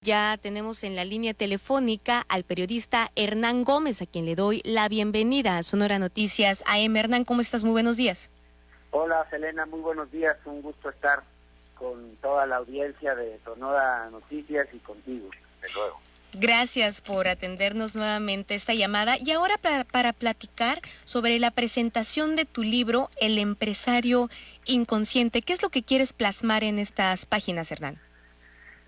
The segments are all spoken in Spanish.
Ya tenemos en la línea telefónica al periodista Hernán Gómez, a quien le doy la bienvenida a Sonora Noticias AM. Hernán, ¿cómo estás? Muy buenos días. Hola, Selena, muy buenos días. Un gusto estar con toda la audiencia de Sonora Noticias y contigo, desde luego. Gracias por atendernos nuevamente esta llamada. Y ahora para platicar sobre la presentación de tu libro, El empresario inconsciente. ¿Qué es lo que quieres plasmar en estas páginas, Hernán?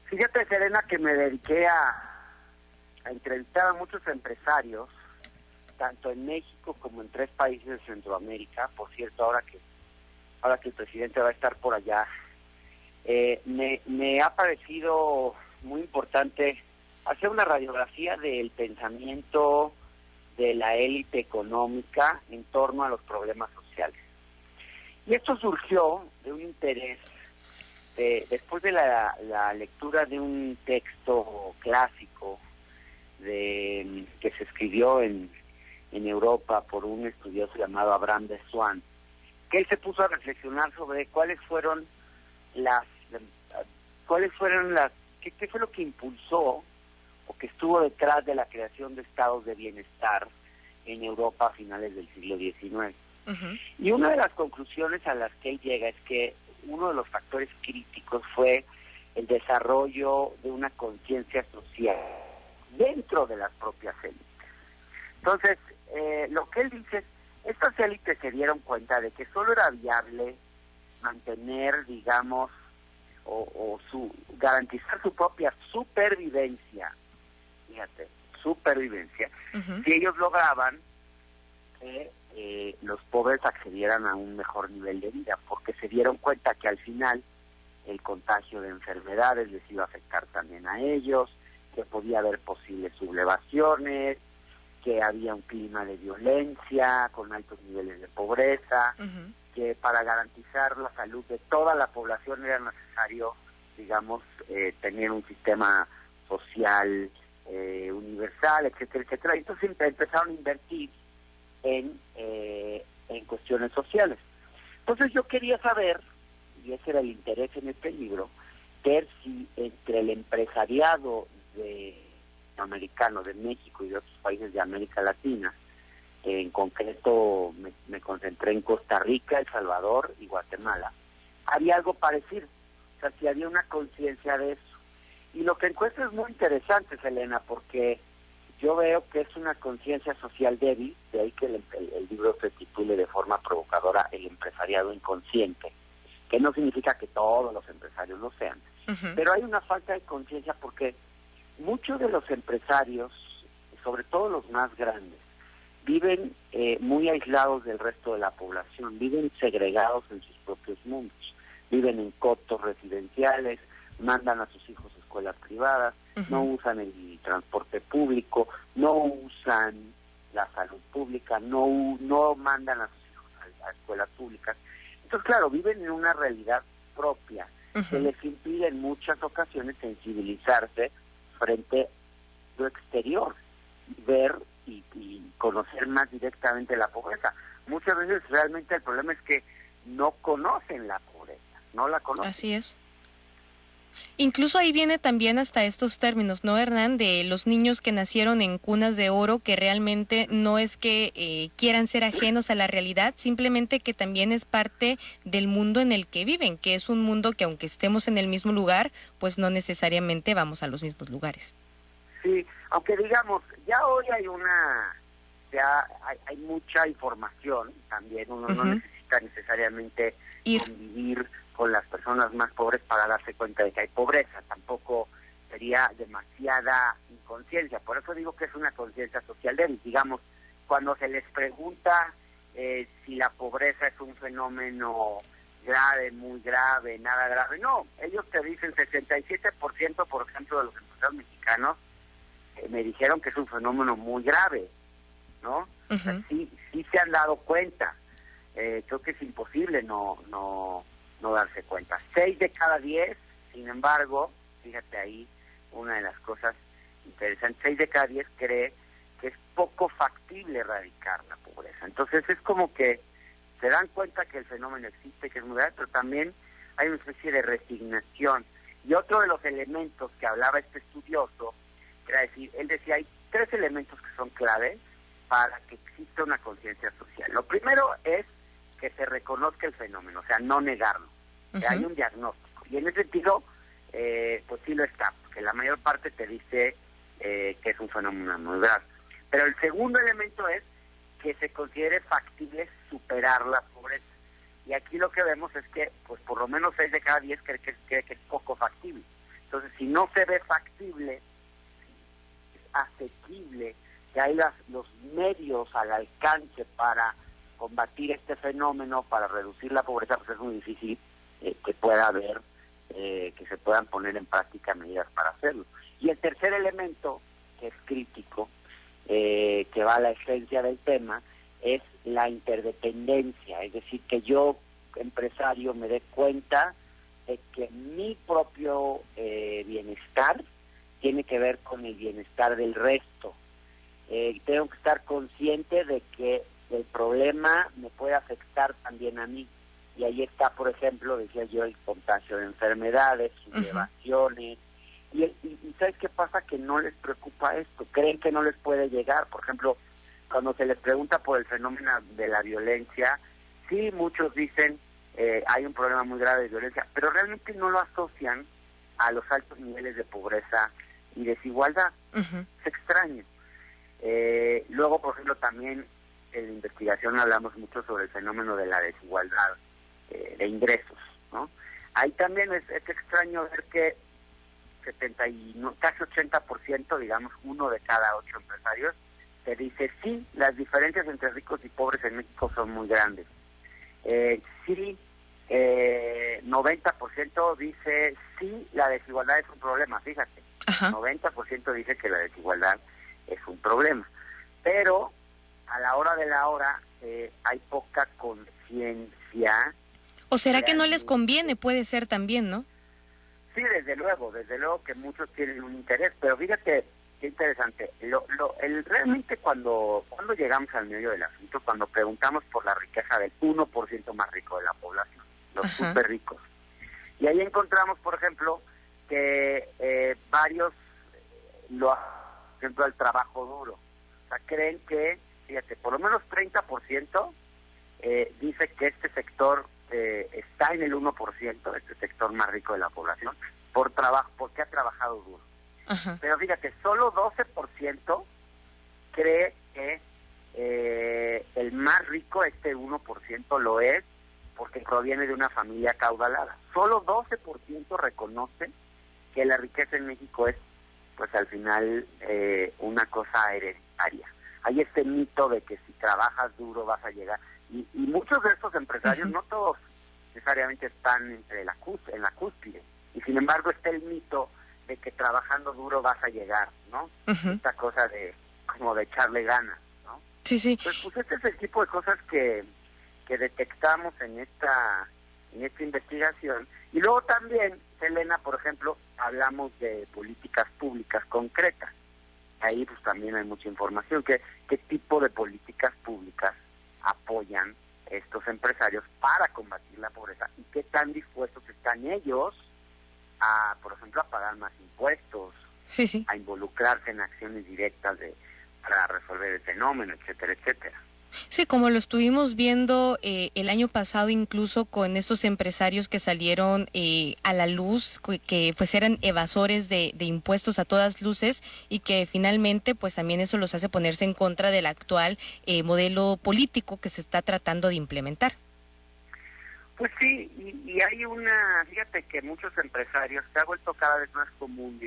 Fíjate, Selena, que me dediqué a entrevistar a muchos empresarios, tanto en México como en 3 países de Centroamérica. Por cierto, ahora que el presidente va a estar por allá, me ha parecido muy importante hacer una radiografía del pensamiento de la élite económica en torno a los problemas sociales. Y esto surgió de un interés después de la lectura de un texto clásico que se escribió en Europa por un estudioso llamado Abraham de Swan, que él se puso a reflexionar sobre qué fue lo que impulsó o que estuvo detrás de la creación de estados de bienestar en Europa a finales del siglo XIX. Uh-huh. Y una de las conclusiones a las que él llega es que uno de los factores críticos fue el desarrollo de una conciencia social dentro de las propias élites. Entonces, lo que él dice es, estas élites se dieron cuenta de que solo era viable mantener, digamos, garantizar su propia supervivencia, fíjate, supervivencia, uh-huh, si ellos lograban que los pobres accedieran a un mejor nivel de vida, porque se dieron cuenta que al final el contagio de enfermedades les iba a afectar también a ellos, que podía haber posibles sublevaciones, que había un clima de violencia con altos niveles de pobreza, uh-huh, que para garantizar la salud de toda la población era necesario, digamos, tener un sistema social universal, etcétera, etcétera. Entonces empezaron a invertir en cuestiones sociales. Entonces yo quería saber, y ese era el interés en este libro, ver si entre el empresariado americano de México y de otros países de América Latina, en concreto me concentré en Costa Rica, El Salvador y Guatemala, había algo parecido, o sea, si había una conciencia de eso. Y lo que encuentro es muy interesante, Selena, porque yo veo que es una conciencia social débil, de ahí que el libro se titule de forma provocadora El empresariado inconsciente, que no significa que todos los empresarios lo sean, uh-huh, pero hay una falta de conciencia porque muchos de los empresarios, sobre todo los más grandes, viven muy aislados del resto de la población, viven segregados en sus propios mundos, viven en cotos residenciales, mandan a sus hijos a escuelas privadas, uh-huh, no usan el transporte público, no usan la salud pública, no mandan a sus hijos a escuelas públicas. Entonces, claro, viven en una realidad propia, uh-huh, que les impide en muchas ocasiones sensibilizarse frente a lo exterior, ver y conocer más directamente la pobreza. Muchas veces realmente el problema es que no conocen la pobreza, no la conocen. Así es. Incluso ahí viene también hasta estos términos, ¿no, Hernán? De los niños que nacieron en cunas de oro, que realmente no es que quieran ser ajenos a la realidad, simplemente que también es parte del mundo en el que viven, que es un mundo que aunque estemos en el mismo lugar, pues no necesariamente vamos a los mismos lugares. Sí, aunque digamos, ya hoy hay mucha información también, uno uh-huh, no necesita necesariamente convivir con las personas más pobres para darse cuenta de que hay pobreza, tampoco sería demasiada inconsciencia, por eso digo que es una conciencia social débil. Digamos, cuando se les pregunta si la pobreza es un fenómeno grave, muy grave, nada grave, no, ellos te dicen 67%, por ejemplo, de los empresarios mexicanos me dijeron que es un fenómeno muy grave, ¿no? Uh-huh. O sea, sí se han dado cuenta. Creo que es imposible no darse cuenta. 6 de cada 10, sin embargo, fíjate ahí una de las cosas interesantes, 6 de cada 10 cree que es poco factible erradicar la pobreza. Entonces es como que se dan cuenta que el fenómeno existe, que es muy grave, pero también hay una especie de resignación. Y otro de los elementos que hablaba este estudioso, era decir, él decía, hay 3 elementos que son claves para que exista una conciencia social. Lo primero es que se reconozca el fenómeno, o sea, no negarlo, que hay un diagnóstico. Y en ese sentido, pues sí lo está, porque la mayor parte te dice que es un fenómeno muy grave. Pero el segundo elemento es que se considere factible superar la pobreza. Y aquí lo que vemos es que, pues por lo menos 6 de cada 10 cree que es poco factible. Entonces, si no se ve factible, es asequible, que hay los medios al alcance para combatir este fenómeno, para reducir la pobreza, pues es muy difícil que pueda haber, que se puedan poner en práctica medidas para hacerlo. Y el tercer elemento, que es crítico, que va a la esencia del tema, es la interdependencia, es decir, que yo, empresario, me dé cuenta de que mi propio bienestar tiene que ver con el bienestar del resto. Tengo que estar consciente de que el problema me puede afectar también a mí. Y ahí está, por ejemplo, decía yo, el contagio de enfermedades, sublevaciones. Y ¿sabes qué pasa? Que no les preocupa esto. Creen que no les puede llegar. Por ejemplo, cuando se les pregunta por el fenómeno de la violencia, sí, muchos dicen hay un problema muy grave de violencia, pero realmente no lo asocian a los altos niveles de pobreza y desigualdad. Es extraño. Luego, por ejemplo, también en la investigación hablamos mucho sobre el fenómeno de la desigualdad de ingresos, ¿no? Ahí también es extraño ver que casi 80%, digamos, 1 de cada 8 empresarios, te dice, sí, las diferencias entre ricos y pobres en México son muy grandes. Sí, 90% dice, sí, la desigualdad es un problema, fíjate. 90% dice que la desigualdad es un problema. Pero a la hora de la hora hay poca conciencia. ¿O será que no les conviene? Puede ser también, ¿no? Sí, desde luego que muchos tienen un interés, pero fíjate qué interesante. Realmente cuando llegamos al medio del asunto, cuando preguntamos por la riqueza del 1% más rico de la población, los súper ricos, y ahí encontramos, por ejemplo, que varios lo hacen, por ejemplo, el trabajo duro. O sea, creen que, fíjate, por lo menos 30% dice que este sector está en el 1%, este sector más rico de la población, porque ha trabajado duro. Pero fíjate, solo 12% cree que el más rico, este 1%, lo es porque proviene de una familia acaudalada. Solo 12% reconoce que la riqueza en México es, pues al final, una cosa hereditaria. Hay este mito de que si trabajas duro vas a llegar. Y muchos de estos empresarios, no todos necesariamente están en la cúspide. Y sin embargo está el mito de que trabajando duro vas a llegar, ¿no? Esta cosa de como de echarle ganas, ¿no? Sí, sí. Pues este es el tipo de cosas que detectamos en esta investigación. Y luego también, Selena, por ejemplo, hablamos de políticas públicas concretas. Ahí pues también hay mucha información. ¿Qué tipo de políticas públicas apoyan estos empresarios para combatir la pobreza? ¿Y qué tan dispuestos están ellos a, por ejemplo, a pagar más impuestos, a involucrarse en acciones directas para resolver el fenómeno, etcétera, etcétera? Sí, como lo estuvimos viendo el año pasado, incluso con esos empresarios que salieron a la luz, que pues eran evasores de impuestos a todas luces, y que finalmente pues también eso los hace ponerse en contra del actual modelo político que se está tratando de implementar. Pues sí, y hay fíjate que muchos empresarios, se ha vuelto cada vez más común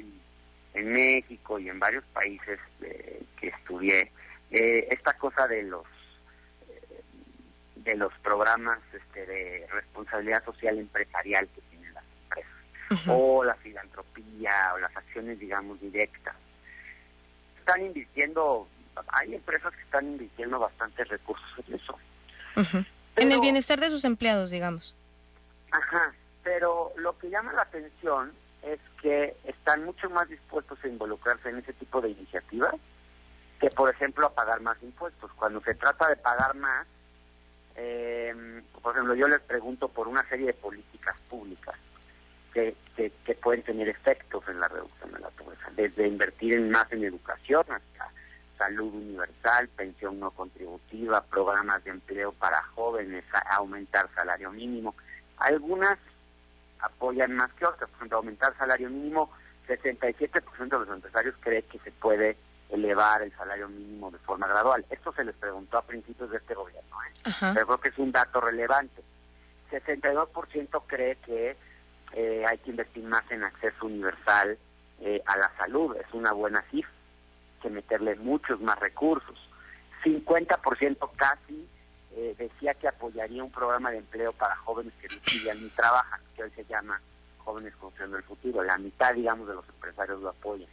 en México y en varios países que estudié, esta cosa de los programas de responsabilidad social empresarial que tienen las empresas, o la filantropía, o las acciones, digamos, directas. Están invirtiendo, hay empresas que están invirtiendo bastantes recursos en eso. En el bienestar de sus empleados, digamos. Pero lo que llama la atención es que están mucho más dispuestos a involucrarse en ese tipo de iniciativas que, por ejemplo, a pagar más impuestos. Cuando se trata de pagar más, por ejemplo, yo les pregunto por una serie de políticas públicas que pueden tener efectos en la reducción de la pobreza, desde invertir más en educación hasta salud universal, pensión no contributiva, programas de empleo para jóvenes, aumentar salario mínimo. Algunas apoyan más que otras. Por ejemplo, aumentar salario mínimo, 67% de los empresarios cree que se puede elevar el salario mínimo de forma gradual. Esto se les preguntó a principios de este gobierno, pero creo que es un dato relevante. 62% cree que hay que invertir más en acceso universal a la salud. Es una buena cifra, que meterle muchos más recursos. 50% casi decía que apoyaría un programa de empleo para jóvenes que no estudian ni trabajan, que hoy se llama Jóvenes Construyendo el Futuro. La mitad, digamos, de los empresarios lo apoyan.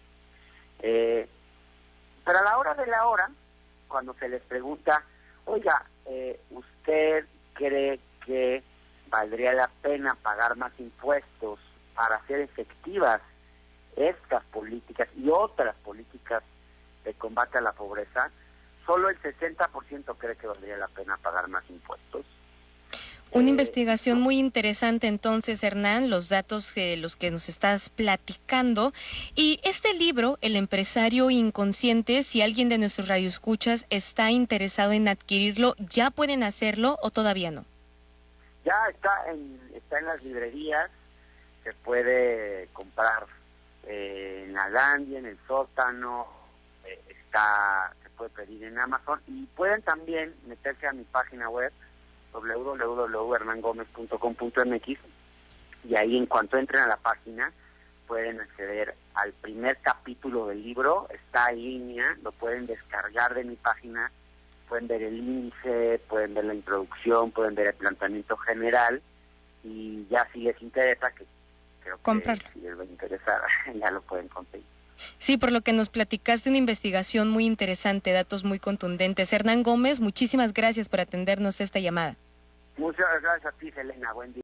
Pero a la hora de la hora, cuando se les pregunta, oiga, ¿usted cree que valdría la pena pagar más impuestos para hacer efectivas estas políticas y otras políticas de combate a la pobreza? Solo el 60% cree que valdría la pena pagar más impuestos. Una investigación muy interesante entonces, Hernán, los datos los que nos estás platicando. Y este libro, El empresario inconsciente, si alguien de nuestros radioescuchas está interesado en adquirirlo, ¿ya pueden hacerlo o todavía no? Ya está en las librerías, se puede comprar en la Gandhi, en el Sótano, se puede pedir en Amazon, y pueden también meterse a mi página web www.hernangomez.com.mx, y ahí en cuanto entren a la página pueden acceder al primer capítulo del libro. Está en línea, lo pueden descargar de mi página, pueden ver el índice, pueden ver la introducción, pueden ver el planteamiento general, y ya si les interesa, que creo comprarlo. Que si les va a interesar, ya lo pueden conseguir. Sí, por lo que nos platicaste, una investigación muy interesante, datos muy contundentes. Hernán Gómez, muchísimas gracias por atendernos esta llamada. Muchas gracias a ti, Selena. Buen día.